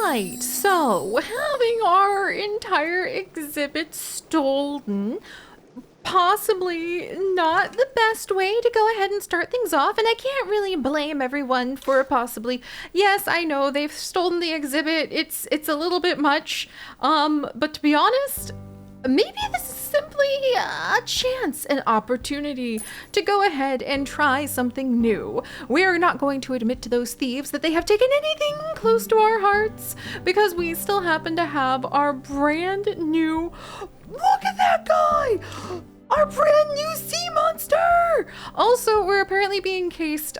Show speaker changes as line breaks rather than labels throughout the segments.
right, so having our entire exhibit stolen, possibly not the best way to go ahead and start things off, and I can't really blame everyone for possibly. Yes, I know they've stolen the exhibit. It's a little bit much, but to be honest, maybe this is simply a chance, an opportunity to go ahead and try something new. We are not going to admit to those thieves that they have taken anything close to our hearts, because we still happen to have our brand new, look at that guy! Our brand new sea monster! Also, we're apparently being cased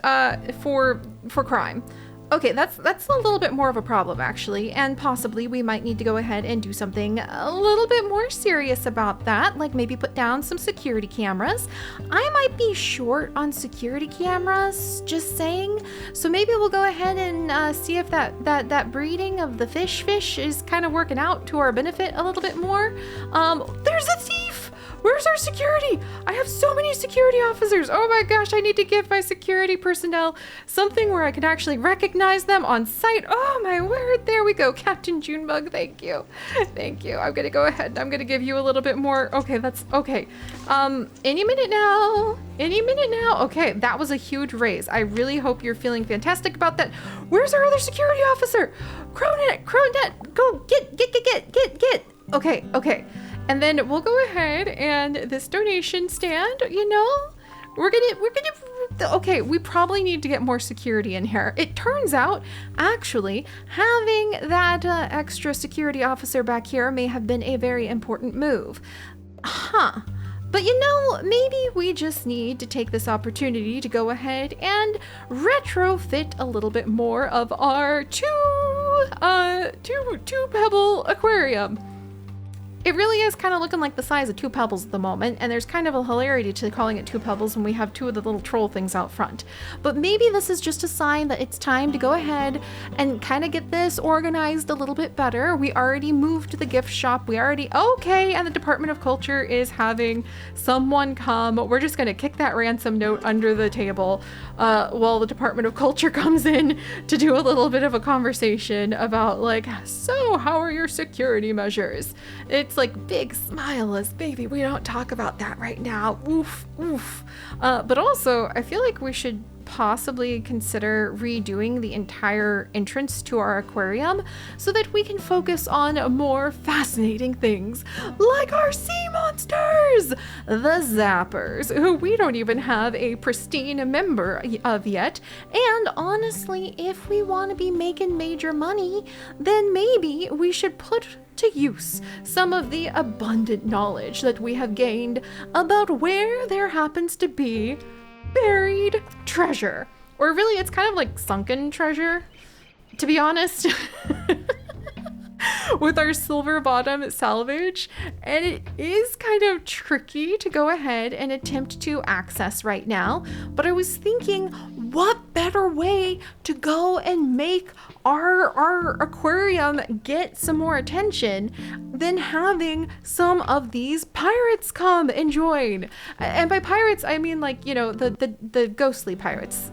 for crime. Okay, that's a little bit more of a problem, actually, and possibly we might need to go ahead and do something a little bit more serious about that, like maybe put down some security cameras. I might be short on security cameras, just saying, so maybe we'll go ahead and see if that breeding of the fish is kind of working out to our benefit a little bit more. There's a thief! Where's our security? I have so many security officers. Oh my gosh, I need to give my security personnel something where I can actually recognize them on sight. Oh my word, there we go. Captain Junebug, thank you. Thank you. I'm gonna go ahead and I'm gonna give you a little bit more. Okay, that's okay. Any minute now. Any minute now. Okay, that was a huge raise. I really hope you're feeling fantastic about that. Where's our other security officer? Cronet, go get. Okay. And then we'll go ahead and this donation stand, we're gonna, okay, we probably need to get more security in here. It turns out, actually, having that extra security officer back here may have been a very important move. But maybe we just need to take this opportunity to go ahead and retrofit a little bit more of our two pebble aquarium. It really is kind of looking like the size of two pebbles at the moment, and there's kind of a hilarity to calling it two pebbles when we have two of the little troll things out front. But maybe this is just a sign that it's time to go ahead and kind of get this organized a little bit better. We already moved to the gift shop. Okay, and the Department of Culture is having someone come. We're just going to kick that ransom note under the table while the Department of Culture comes in to do a little bit of a conversation about so how are your security measures? It's like big smileless, baby. We don't talk about that right now. Oof. But also, I feel like we should possibly consider redoing the entire entrance to our aquarium so that we can focus on more fascinating things like our sea monsters, the zappers, who we don't even have a pristine member of yet. And honestly, if we want to be making major money, then maybe we should put to use some of the abundant knowledge that we have gained about where there happens to be buried treasure. Or really, it's kind of like sunken treasure, to be honest. With our silver bottom salvage, and it is kind of tricky to go ahead and attempt to access right now, but I was thinking, what better way to go and make our aquarium get some more attention than having some of these pirates come and join. And by pirates, I mean the ghostly pirates.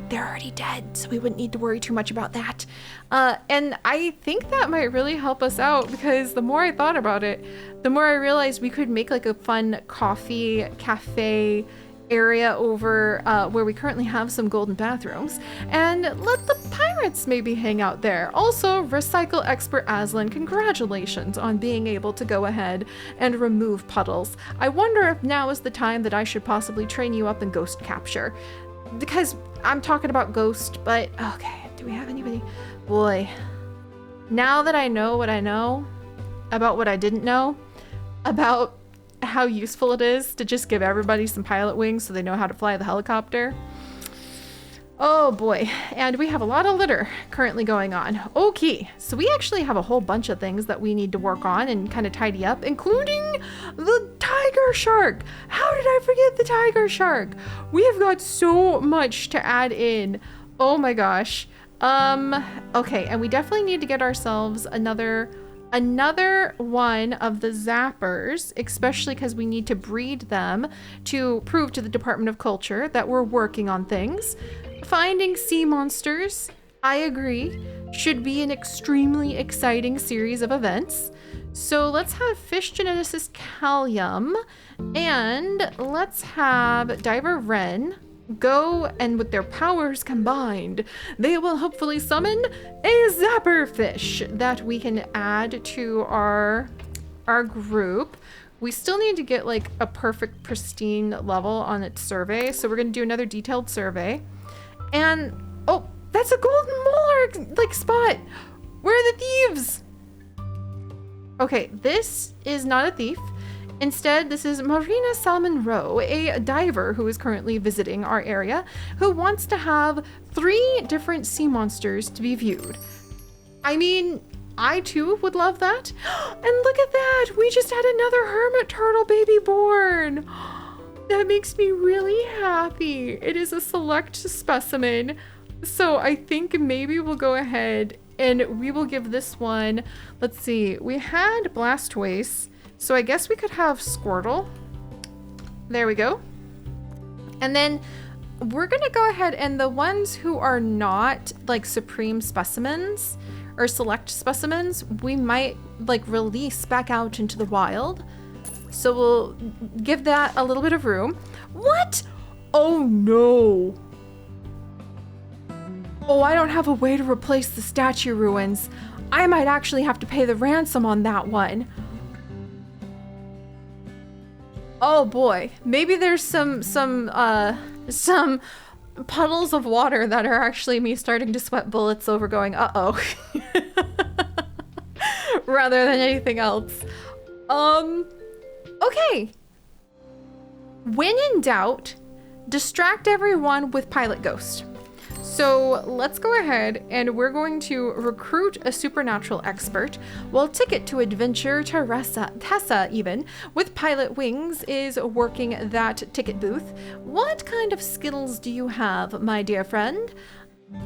They're already dead, so we wouldn't need to worry too much about that. And I think that might really help us out, because the more I thought about it, the more I realized we could make a fun coffee cafe area over where we currently have some golden bathrooms, and let the pirates maybe hang out there. Also, recycle expert Aslan, congratulations on being able to go ahead and remove puddles. I wonder if now is the time that I should possibly train you up in ghost capture. Because I'm talking about ghost, but okay, do we have anybody? Boy, now that I know what I know about what I didn't know about how useful it is to just give everybody some pilot wings so they know how to fly the helicopter. Oh boy, and we have a lot of litter currently going on. Okay, so we actually have a whole bunch of things that we need to work on and kind of tidy up, including the tiger shark. How did I forget the tiger shark? We have got so much to add in. Oh my gosh. Okay, and we definitely need to get ourselves another one of the zappers, especially because we need to breed them to prove to the Department of Culture that we're working on things. Finding sea monsters, I agree. should be an extremely exciting series of events. So let's have fish geneticist Callium, and let's have Diver Wren go, and with their powers combined, they will hopefully summon a Zapper fish that we can add to our group. We still need to get like a perfect pristine level on its survey, so we're gonna do another detailed survey. And oh, that's a golden molar like spot. Where are the thieves? Okay, this is not a thief. Instead, this is Marina Salmon Rowe, a diver who is currently visiting our area, who wants to have 3 different sea monsters to be viewed. I mean, I too would love that. And look at that, we just had another hermit turtle baby born. That makes me really happy. It is a select specimen. So I think maybe we'll go ahead and we will give this one, let's see, we had Blastoise, so I guess we could have Squirtle. There we go. And then we're gonna go ahead, and the ones who are not like supreme specimens or select specimens, we might like release back out into the wild. So we'll give that a little bit of room. What? Oh no. Oh, I don't have a way to replace the statue ruins. I might actually have to pay the ransom on that one. Oh boy, maybe there's some puddles of water that are actually me starting to sweat bullets over going, uh-oh. Rather than anything else. Okay. When in doubt, distract everyone with Pilot Ghost. So let's go ahead and we're going to recruit a supernatural expert. Well, Ticket to Adventure Tessa even, with Pilot Wings, is working that ticket booth. What kind of skills do you have, my dear friend?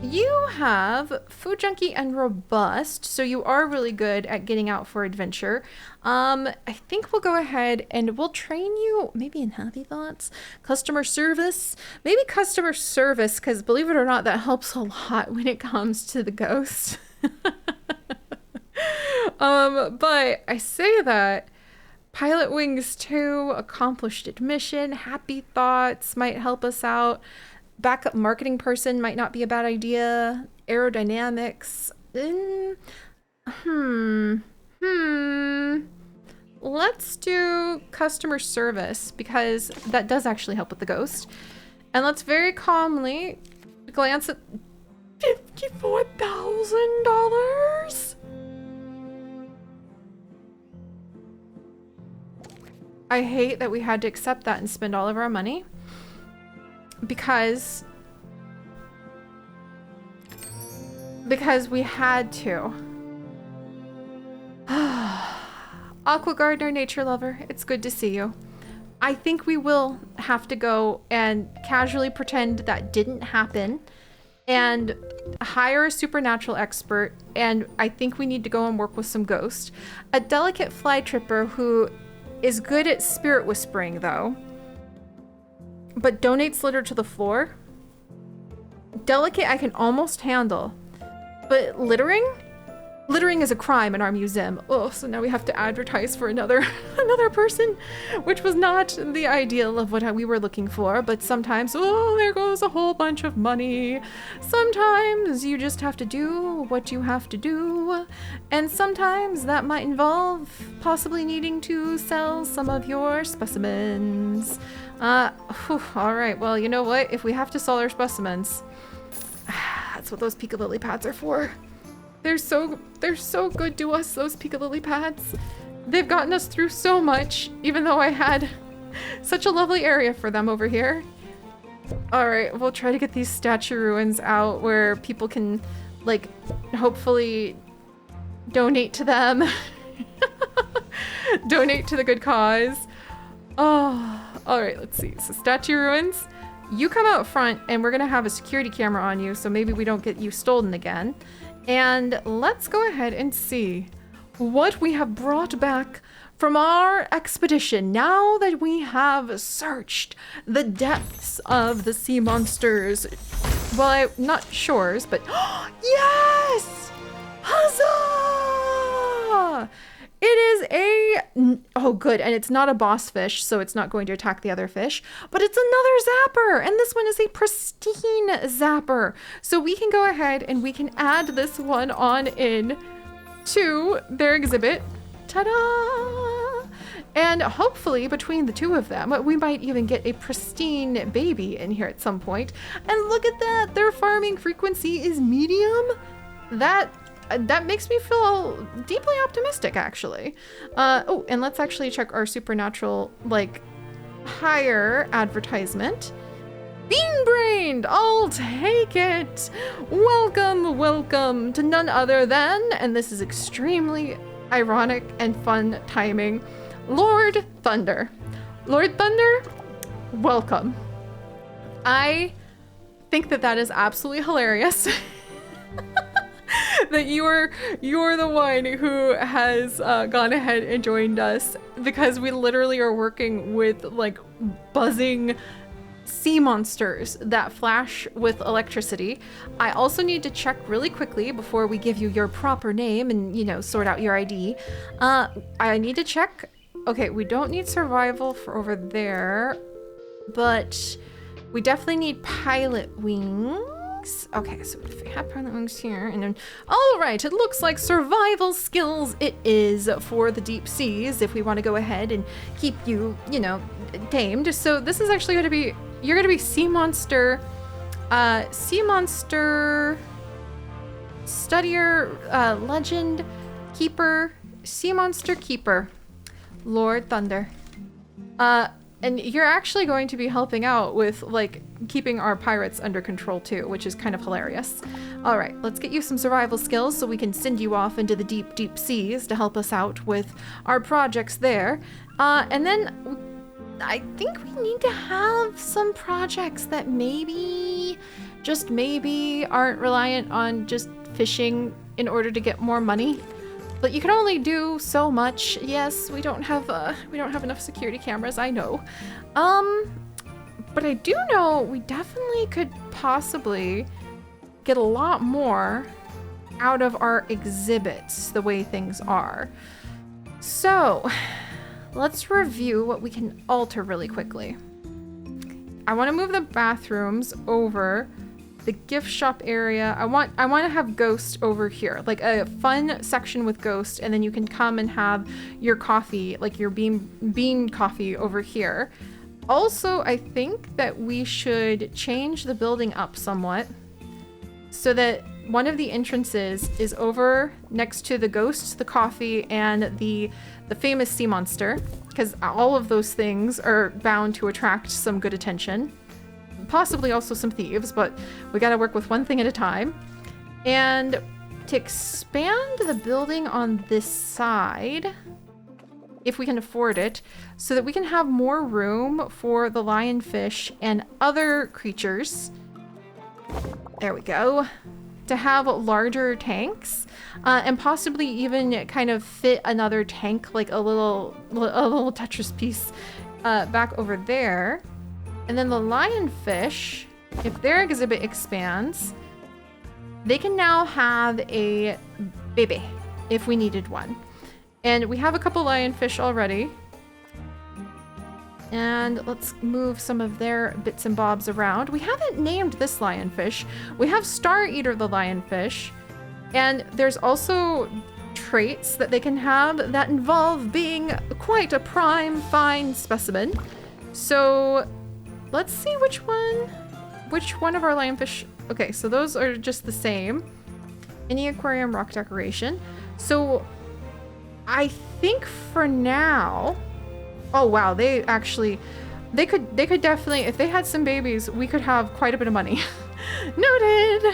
You have Food Junkie and Robust, so you are really good at getting out for adventure. I think we'll go ahead and we'll train you maybe in Happy Thoughts, Customer Service, maybe Customer Service, because believe it or not, that helps a lot when it comes to the ghost. But I say that Pilot Wings 2, Accomplished Admission, Happy Thoughts might help us out. Backup marketing person might not be a bad idea. Aerodynamics. Let's do customer service because that does actually help with the ghost. And let's very calmly glance at $54,000. I hate that we had to accept that and spend all of our money. Because we had to. Aqua Gardener, Nature Lover, it's good to see you. I think we will have to go and casually pretend that didn't happen and hire a supernatural expert, and I think we need to go and work with some ghosts. A delicate fly tripper who is good at spirit whispering though, but donates litter to the floor. Delicate I can almost handle, but littering? Littering is a crime in our museum. Oh, so now we have to advertise for another person, which was not the ideal of what we were looking for, but sometimes, oh, there goes a whole bunch of money. Sometimes you just have to do what you have to do, and sometimes that might involve possibly needing to sell some of your specimens. All right, well, you know what? If we have to sell our specimens, that's what those Pika Lily pads are for. They're so good to us, those Pika Lily pads. They've gotten us through so much, even though I had such a lovely area for them over here. All right, we'll try to get these statue ruins out where people can, like, hopefully donate to them. Donate to the good cause. Oh, all right, let's see. So statue ruins, you come out front and we're gonna have a security camera on you, so maybe we don't get you stolen again. And let's go ahead and see what we have brought back from our expedition now that we have searched the depths of the sea monsters. Well, not shores, but yes! oh good, and it's not a boss fish, so it's not going to attack the other fish, but it's another zapper, and this one is a pristine zapper. So we can go ahead and we can add this one on in to their exhibit. Ta-da! And hopefully between the two of them, we might even get a pristine baby in here at some point. And look at that, their farming frequency is medium. That makes me feel deeply optimistic, actually. Oh, and let's actually check our supernatural, like, higher advertisement. Bean-brained, I'll take it. Welcome, welcome to none other than, and this is extremely ironic and fun timing, Lord Thunder. Lord Thunder, welcome. I think that is absolutely hilarious. That you're the one who has gone ahead and joined us, because we literally are working with like buzzing sea monsters that flash with electricity. I also need to check really quickly before we give you your proper name and, you know, sort out your ID. I need to check. Okay, we don't need survival for over there, but we definitely need pilot wings. Okay, so if we have pilot wings here, and then, all right, it looks like survival skills it is for the deep seas if we want to go ahead and keep you, you know, tamed. So this is actually going to be, you're going to be sea monster studier, legend keeper, sea monster keeper, Lord Thunder. And you're actually going to be helping out with, like, keeping our pirates under control too, which is kind of hilarious. All right, let's get you some survival skills so we can send you off into the deep, deep seas to help us out with our projects there. And then I think we need to have some projects that maybe, just maybe, aren't reliant on just fishing in order to get more money. But you can only do so much. Yes, we don't have enough security cameras, I know. But I do know we definitely could possibly get a lot more out of our exhibits the way things are. So, let's review what we can alter really quickly. I want to move the bathrooms over. The gift shop area, I want to have Ghost over here, like a fun section with Ghost, and then you can come and have your coffee, like your bean coffee over here. Also, I think that we should change the building up somewhat so that one of the entrances is over next to the Ghost, the coffee, and the famous sea monster, because all of those things are bound to attract some good attention. Possibly also some thieves, but we gotta work with one thing at a time. And to expand the building on this side, if we can afford it, so that we can have more room for the lionfish and other creatures. There we go. To have larger tanks, and possibly even kind of fit another tank, like a little Tetris piece, back over there. And then the lionfish, if their exhibit expands, they can now have a baby if we needed one. And we have a couple lionfish already. And let's move some of their bits and bobs around. We haven't named this lionfish. We have Star Eater the lionfish. And there's also traits that they can have that involve being quite a prime fine specimen. So let's see which one of our lionfish. Okay, so those are just the same. Any aquarium rock decoration. So I think for now, oh wow, they could definitely, if they had some babies, we could have quite a bit of money. Noted.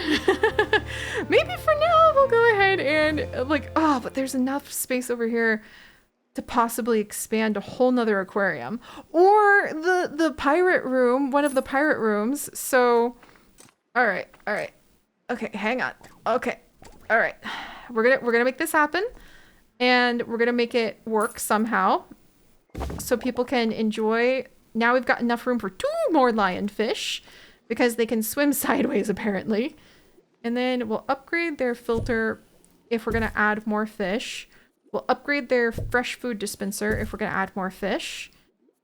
Maybe for now we'll go ahead and like, oh, but there's enough space over here to possibly expand a whole nother aquarium, or the pirate room, one of the pirate rooms. So, all right, okay, hang on. Okay, all right, we're gonna make this happen, and we're gonna make it work somehow, so people can enjoy. Now we've got enough room for 2 more lionfish, because they can swim sideways apparently, and then we'll upgrade their filter if we're gonna add more fish. We'll upgrade their fresh food dispenser if we're gonna add more fish.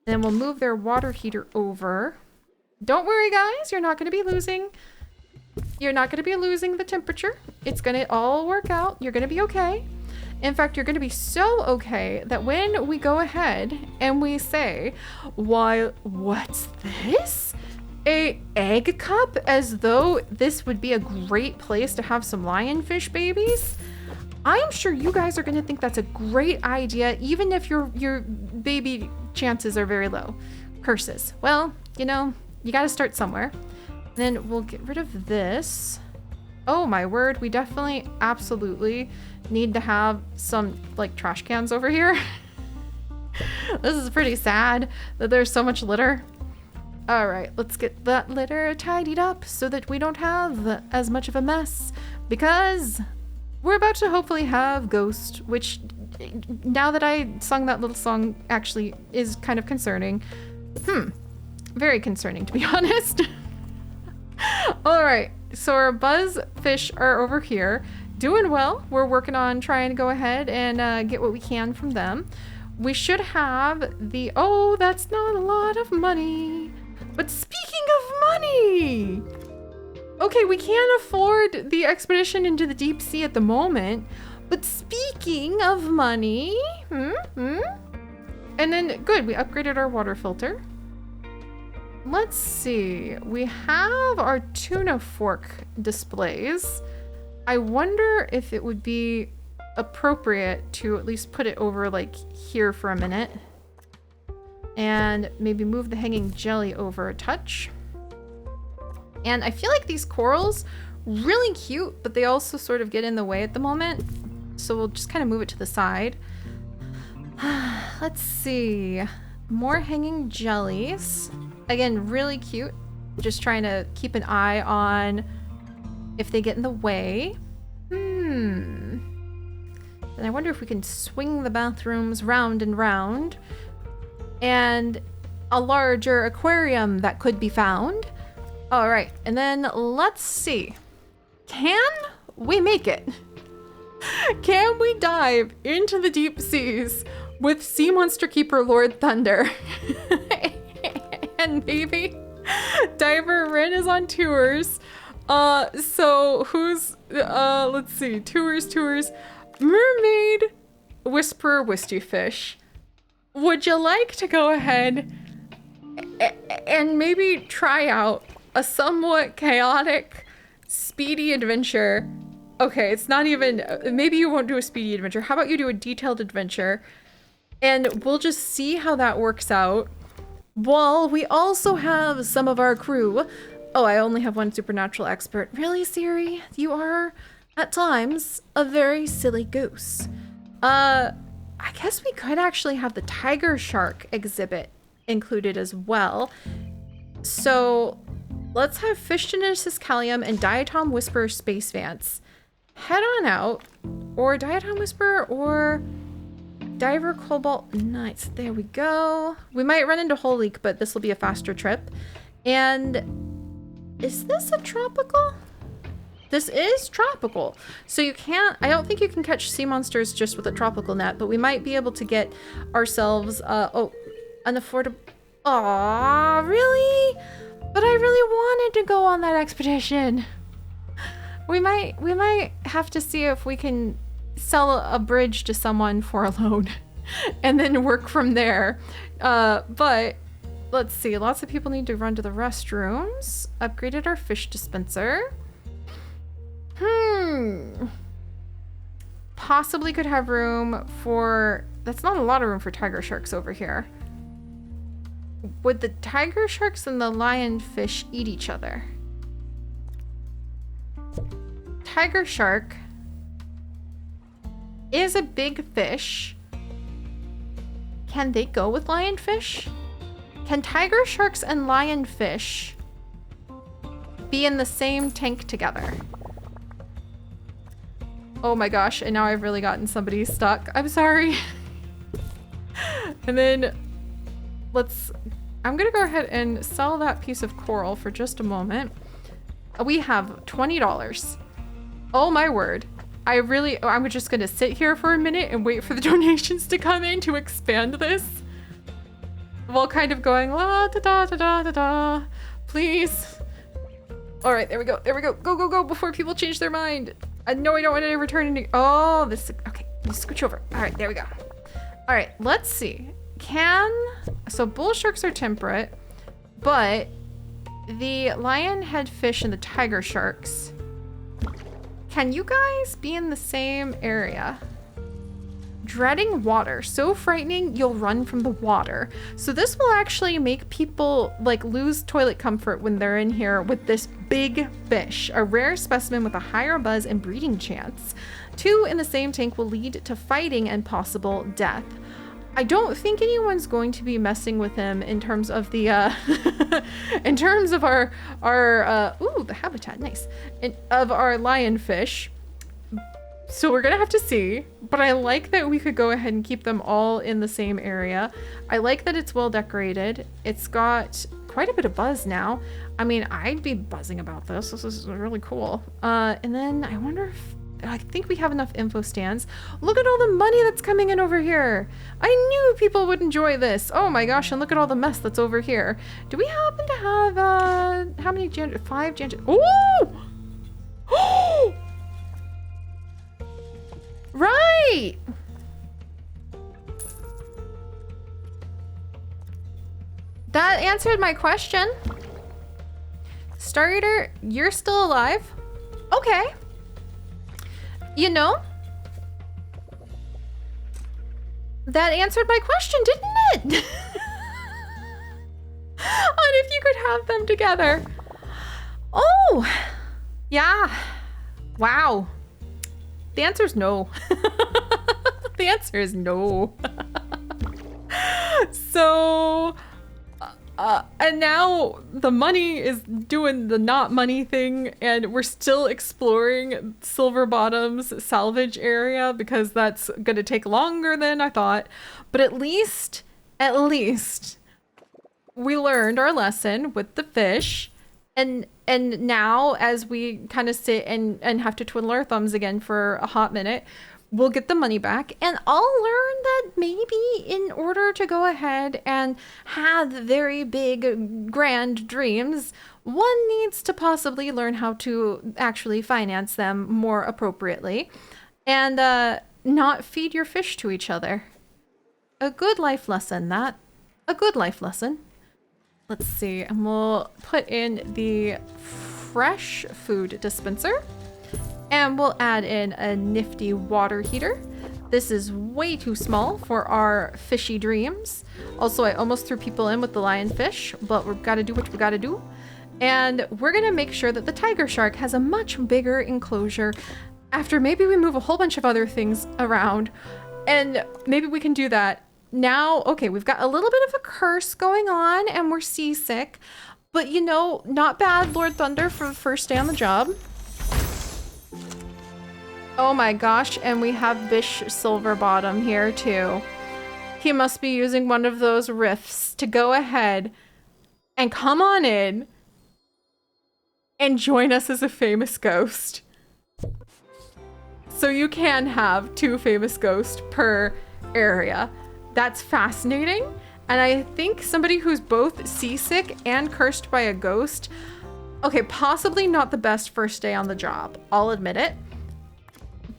And then we'll move their water heater over. Don't worry, guys, you're not gonna be losing. You're not gonna be losing the temperature. It's gonna all work out. You're gonna be okay. In fact, you're gonna be so okay that when we go ahead and we say, why, what's this? A egg cup, as though this would be a great place to have some lionfish babies. I'm sure you guys are gonna think that's a great idea, even if your baby chances are very low. Curses. Well, you know, you gotta start somewhere. Then we'll get rid of this. Oh my word, we definitely, absolutely need to have some like trash cans over here. This is pretty sad that there's so much litter. All right, let's get that litter tidied up so that we don't have as much of a mess, because we're about to hopefully have Ghost, which now that I sung that little song actually is kind of concerning. Very concerning, to be honest. All right, so our buzz fish are over here doing well. We're working on trying to go ahead and get what we can from them. We should have the, oh, that's not a lot of money. But speaking of money, okay, we can't afford the expedition into the deep sea at the moment, but speaking of money, and then good, we upgraded our water filter. Let's see, we have our tuna fork displays. I wonder if it would be appropriate to at least put it over like here for a minute. And maybe move the hanging jelly over a touch. And I feel like these corals, really cute, but they also sort of get in the way at the moment. So we'll just kind of move it to the side. Let's see. More hanging jellies. Again, really cute. Just trying to keep an eye on if they get in the way. And I wonder if we can swing the bathrooms round and round. And a larger aquarium that could be found. All right, and then let's see. Can we make it? Can we dive into the deep seas with Sea Monster Keeper Lord Thunder? And maybe Diver Rin is on tours. So who's, let's see, tours. Mermaid Whisperer Wistyfish. Would you like to go ahead and maybe try out a somewhat chaotic, speedy adventure? Okay, it's not even, maybe you won't do a speedy adventure. How about you do a detailed adventure? And we'll just see how that works out. Well, we also have some of our crew. Oh, I only have one supernatural expert. Really, Siri? You are, at times, a very silly goose. I guess we could actually have the tiger shark exhibit included as well. So let's have Fischinus Callium and Diatom Whisperer Space Vance head on out, or Diatom Whisperer or Diver Cobalt Knights. There we go. We might run into Hull Leak, but this will be a faster trip. And is this a tropical? This is tropical. So you can't, I don't think you can catch sea monsters just with a tropical net, but we might be able to get ourselves, an affordable, aw, really? But I really wanted to go on that expedition. We might have to see if we can sell a bridge to someone for a loan and then work from there. But let's see, lots of people need to run to the restrooms. Upgraded our fish dispenser. Possibly could have room for, that's not a lot of room for tiger sharks over here. Would the tiger sharks and the lionfish eat each other? Tiger shark is a big fish. Can they go with lionfish? Can tiger sharks and lionfish be in the same tank together? Oh my gosh, and now I've really gotten somebody stuck. I'm sorry. And then I'm gonna go ahead and sell that piece of coral for just a moment. We have $20. Oh my word. I'm just gonna sit here for a minute and wait for the donations to come in to expand this. While kind of going la da da da da da da. Please. All right, there we go. There we go. Go, go, go before people change their mind. No, I don't want to return any. Oh, this. Okay, let me scooch over. All right, there we go. All right, let's see. So bull sharks are temperate, but the lionhead fish and the tiger sharks, can you guys be in the same area? Dreading water. So frightening, you'll run from the water. So this will actually make people like lose toilet comfort when they're in here with this big fish, a rare specimen with a higher buzz and breeding chance. 2 in the same tank will lead to fighting and possible death. I don't think anyone's going to be messing with him in terms of the in terms of our ooh, the habitat, nice, of our lionfish. So we're gonna have to see, but I like that we could go ahead and keep them all in the same area. I like that it's well decorated. It's got quite a bit of buzz now. I mean, I'd be buzzing about this. This is really cool. And then I wonder if, I think we have enough info stands. Look at all the money that's coming in over here. I knew people would enjoy this. Oh my gosh, and look at all the mess that's over here. Do we happen to have, how many 5 oh! Oh! Right! That answered my question. Starter, you're still alive? Okay. You know, that answered my question, didn't it? And if you could have them together. Oh, yeah. Wow. The answer is no. The answer is no. So, and now the money is doing the not money thing, and we're still exploring Silver Bottom's salvage area because that's gonna take longer than I thought. But at least we learned our lesson with the fish. And now as we kind of sit and have to twiddle our thumbs again for a hot minute, we'll get the money back, and I'll learn that maybe in order to go ahead and have very big, grand dreams, one needs to possibly learn how to actually finance them more appropriately and not feed your fish to each other. A good life lesson, that. A good life lesson. Let's see, and we'll put in the fresh food dispenser. And we'll add in a nifty water heater. This is way too small for our fishy dreams. Also, I almost threw people in with the lionfish, but we've got to do what we got to do. And we're going to make sure that the tiger shark has a much bigger enclosure after maybe we move a whole bunch of other things around. And maybe we can do that. Now, okay, we've got a little bit of a curse going on and we're seasick. But you know, not bad, Lord Thunder, for the first day on the job. Oh my gosh, and we have Bish Silverbottom here too. He must be using one of those riffs to go ahead and come on in and join us as a famous ghost. So you can have 2 famous ghosts per area. That's fascinating. And I think somebody who's both seasick and cursed by a ghost, okay, possibly not the best first day on the job, I'll admit it.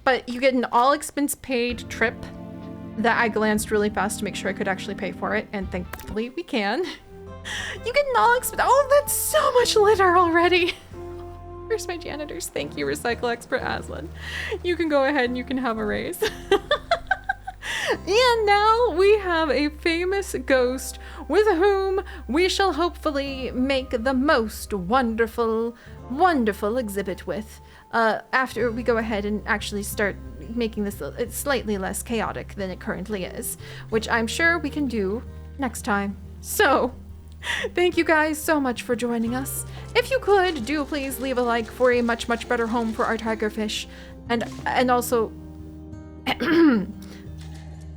But you get an all expense paid trip that I glanced really fast to make sure I could actually pay for it, and thankfully we can. You get an all expense, oh, that's so much litter already. Where's my janitors? Thank you, Recycle Expert Aslan. You can go ahead and you can have a raise. And now we have a famous ghost with whom we shall hopefully make the most wonderful, wonderful exhibit with. After we go ahead and actually start making this slightly less chaotic than it currently is, which I'm sure we can do next time. So, thank you guys so much for joining us. If you could, do please leave a like for a much, much better home for our tigerfish, and also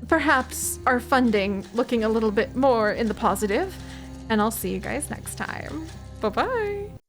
perhaps our funding looking a little bit more in the positive. And I'll see you guys next time. Bye-bye.